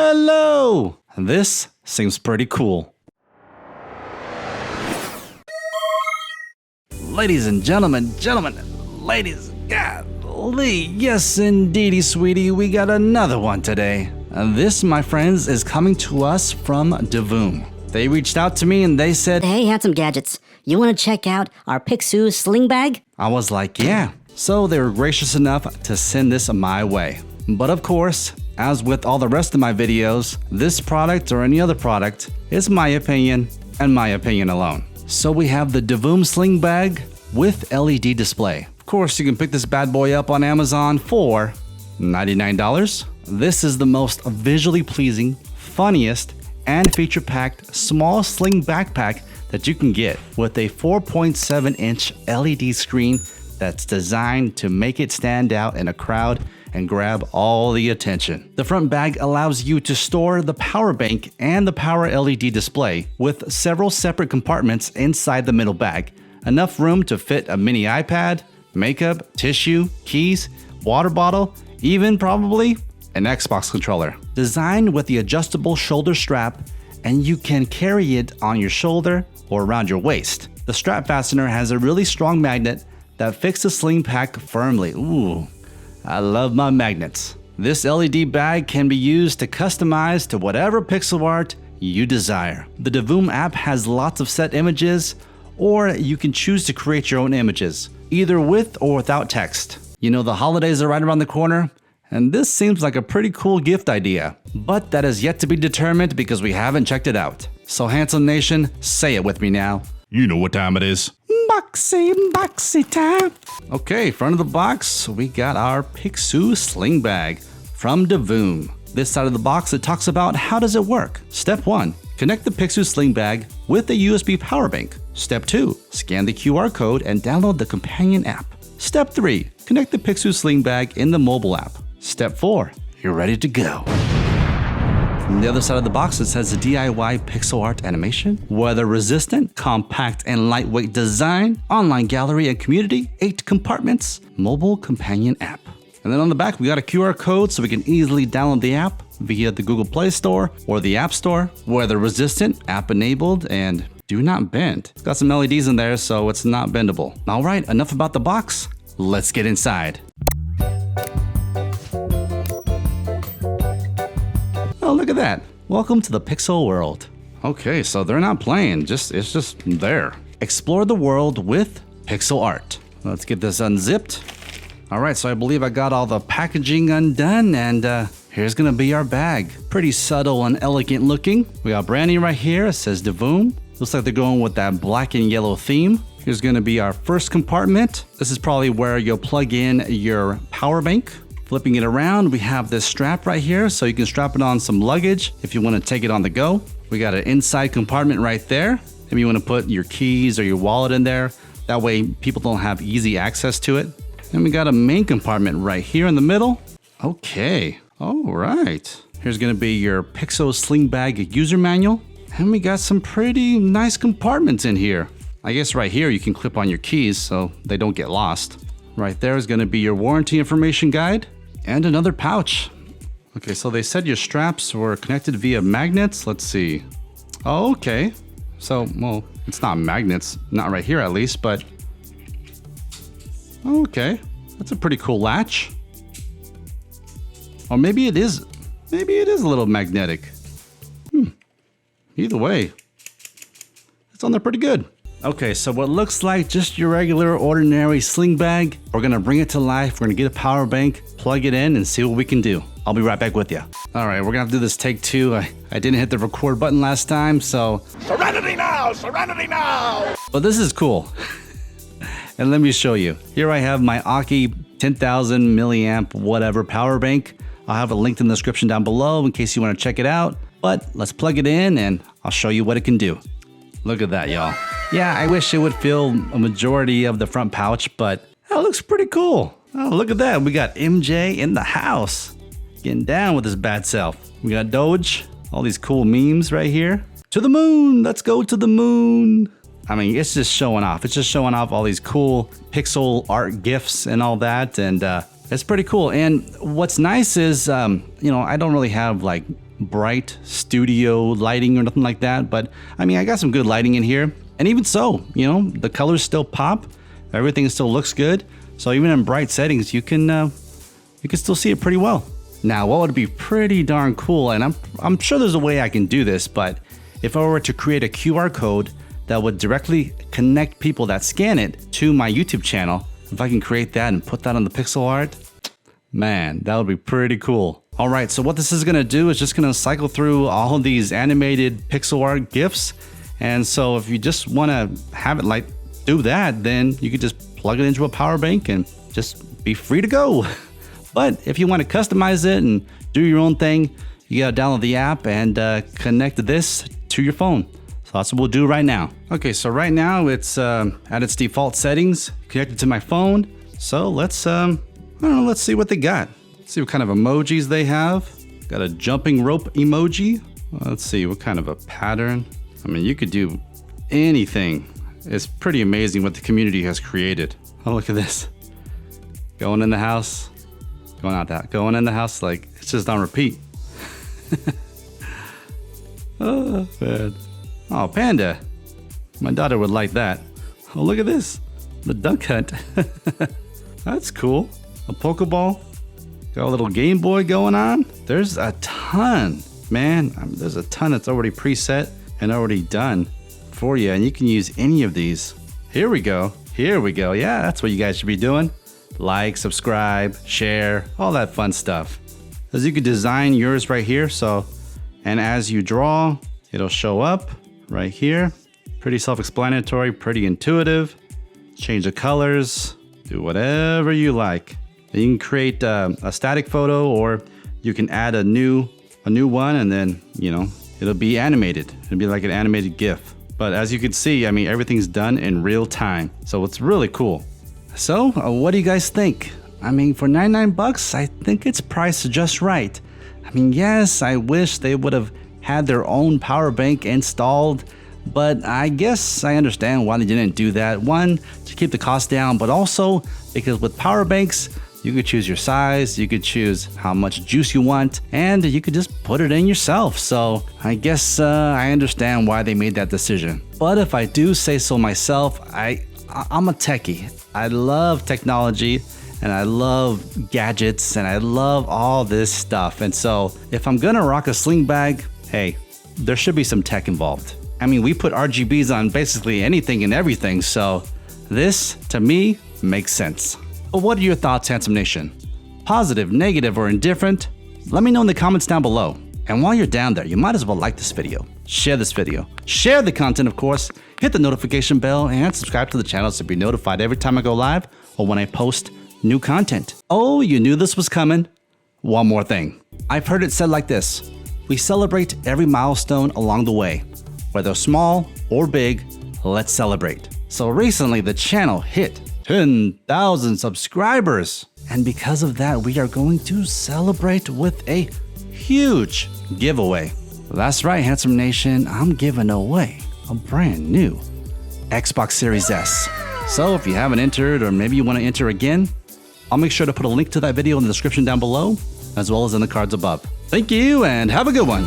Hello! This seems pretty cool. Ladies and gentlemen, ladies, golly, yes indeedy, sweetie, we got another one today. This, my friends, is coming to us from Divoom. They reached out to me and they said, "Hey, handsome gadgets, you want to check out our Pixoo Slingbag?" I was like, yeah. So they were gracious enough to send this my way. But of course, as with all the rest of my videos, this product or any other product is my opinion and my opinion alone. So we have the Divoom Slingbag with LED display. Of course, you can pick this bad boy up on Amazon for $99. This is the most visually pleasing, funniest, and feature-packed small sling backpack that you can get with a 4.7-inch LED screen that's designed to make it stand out in a crowd and grab all the attention. The front bag allows you to store the PowerBank and the PowerA LED display with several separate compartments inside the middle bag. Enough room to fit a mini iPad, makeup, tissue, keys, water bottle, even probably an Xbox controller. Designed with the adjustable shoulder strap, and you can carry it on your shoulder or around your waist. The strap fastener has a really strong magnet that fixes the sling pack firmly. Ooh, I love my magnets. This LED bag can be used to customize to whatever pixel art you desire. The Divoom app has lots of set images, or you can choose to create your own images, either with or without text. You know, the holidays are right around the corner, and this seems like a pretty cool gift idea, but that is yet to be determined because we haven't checked it out. So Handsome Nation, say it with me now. You know what time it is. Boxy time. Okay, front of the box, we got our Pixoo Sling Bag from Divoom. This side of the box, it talks about how does it work. Step 1, connect the Pixoo Sling Bag with a USB power bank. Step 2, scan the QR code and download the companion app. Step 3, connect the Pixoo Sling Bag in the mobile app. Step 4, you're ready to go. On the other side of the box, it says the DIY pixel art animation, weather resistant, compact and lightweight design, online gallery and community, 8 compartments, mobile companion app. And then on the back, we got a QR code so we can easily download the app via the Google Play Store or the App Store. Weather resistant, app enabled, and do not bend. It's got some LEDs in there, so it's not bendable. All right, enough about the box. Let's get inside. Oh, look at that. Welcome to the Pixel world. Okay, so they're not playing, it's just there. Explore the world with pixel art. Let's get this unzipped. All right, so I believe I got all the packaging undone, and here's gonna be our bag. Pretty subtle and elegant looking. We got branding right here, it says Divoom. Looks like they're going with that black and yellow theme. Here's gonna be our first compartment. This is probably where you'll plug in your power bank. Flipping it around, we have this strap right here, so you can strap it on some luggage if you want to take it on the go. We got an inside compartment right there. Maybe you want to put your keys or your wallet in there. That way people don't have easy access to it. And we got a main compartment right here in the middle. Okay, all right. Here's gonna be your Pixoo Sling Bag user manual. And we got some pretty nice compartments in here. I guess right here you can clip on your keys so they don't get lost. Right there is gonna be your warranty information guide. And another pouch. Okay, so they said your straps were connected via magnets. Let's see. Oh, okay. So, well, it's not magnets, not right here at least, but okay. That's a pretty cool latch. Or maybe it is a little magnetic. Either way, it's on there pretty good. Okay, so what looks like just your regular ordinary sling bag, we're gonna bring it to life. We're gonna get a power bank, plug it in, and see what we can do. I'll be right back with you. All right, we're gonna have to do this take 2. I didn't hit the record button last time, so. Serenity now! Serenity now! But this is cool. And let me show you. Here I have my Aukey 10,000 milliamp whatever power bank. I'll have a link in the description down below in case you wanna check it out. But let's plug it in and I'll show you what it can do. Look at that, y'all. Yeah, I wish it would fill a majority of the front pouch, but that looks pretty cool. Oh, look at that. We got MJ in the house. Getting down with his bad self. We got Doge, all these cool memes right here. To the moon, let's go to the moon. I mean, it's just showing off. It's just showing off all these cool pixel art GIFs and all that, and it's pretty cool. And what's nice is, you know, I don't really have like bright studio lighting or nothing like that, but I mean, I got some good lighting in here. And even so, you know, the colors still pop, everything still looks good. So even in bright settings, you can still see it pretty well. Now, what would be pretty darn cool, and I'm sure there's a way I can do this, but if I were to create a QR code that would directly connect people that scan it to my YouTube channel, if I can create that and put that on the pixel art, man, that would be pretty cool. All right, so what this is gonna do is just gonna cycle through all of these animated pixel art GIFs. And so if you just wanna have it like do that, then you could just plug it into a PowerBank and just be free to go. But if you wanna customize it and do your own thing, you gotta download the app and connect this to your phone. So that's what we'll do right now. Okay, so right now it's at its default settings, connected to my phone. So let's, I don't know, let's see what they got. Let's see what kind of emojis they have. Got a jumping rope emoji. Let's see what kind of a pattern. I mean, you could do anything. It's pretty amazing what the community has created. Oh, look at this. Going in the house, going out that, going in the house, like it's just on repeat. Oh, man. Oh, panda. My daughter would like that. Oh, look at this. The duck hunt. That's cool. A Pokeball. Got a little Game Boy going on. There's a ton, man. There's a ton that's already preset and already done for you. And you can use any of these. Here we go. Here we go. Yeah, that's what you guys should be doing. Like, subscribe, share, all that fun stuff. As you can design yours right here. So, and as you draw, it'll show up right here. Pretty self-explanatory, pretty intuitive. Change the colors, do whatever you like. And you can create a static photo, or you can add a new one, and then, you know, it'll be animated. It'll be like an animated GIF. But as you can see, I mean, everything's done in real time. So it's really cool. So what do you guys think? I mean, for 99 bucks, I think it's priced just right. I mean, yes, I wish they would have had their own power bank installed, but I guess I understand why they didn't do that. One, to keep the cost down, but also because with power banks, you could choose your size, you could choose how much juice you want, and you could just put it in yourself. So I guess I understand why they made that decision. But if I do say so myself, I'm a techie. I love technology, and I love gadgets, and I love all this stuff. And so if I'm gonna rock a Slingbag, hey, there should be some tech involved. I mean, we put RGBs on basically anything and everything, so this, to me, makes sense. But what are your thoughts, Handsome Nation? Positive, negative, or indifferent? Let me know in the comments down below. And while you're down there, you might as well like this video, share this video, share the content, of course, hit the notification bell, and subscribe to the channel to be notified every time I go live or when I post new content. Oh, you knew this was coming? One more thing. I've heard it said like this: we celebrate every milestone along the way. Whether small or big, let's celebrate. So recently the channel hit 10,000 subscribers. And because of that, we are going to celebrate with a huge giveaway. That's right, Handsome Nation, I'm giving away a brand new Xbox Series S. So if you haven't entered, or maybe you want to enter again, I'll make sure to put a link to that video in the description down below, as well as in the cards above. Thank you, and have a good one.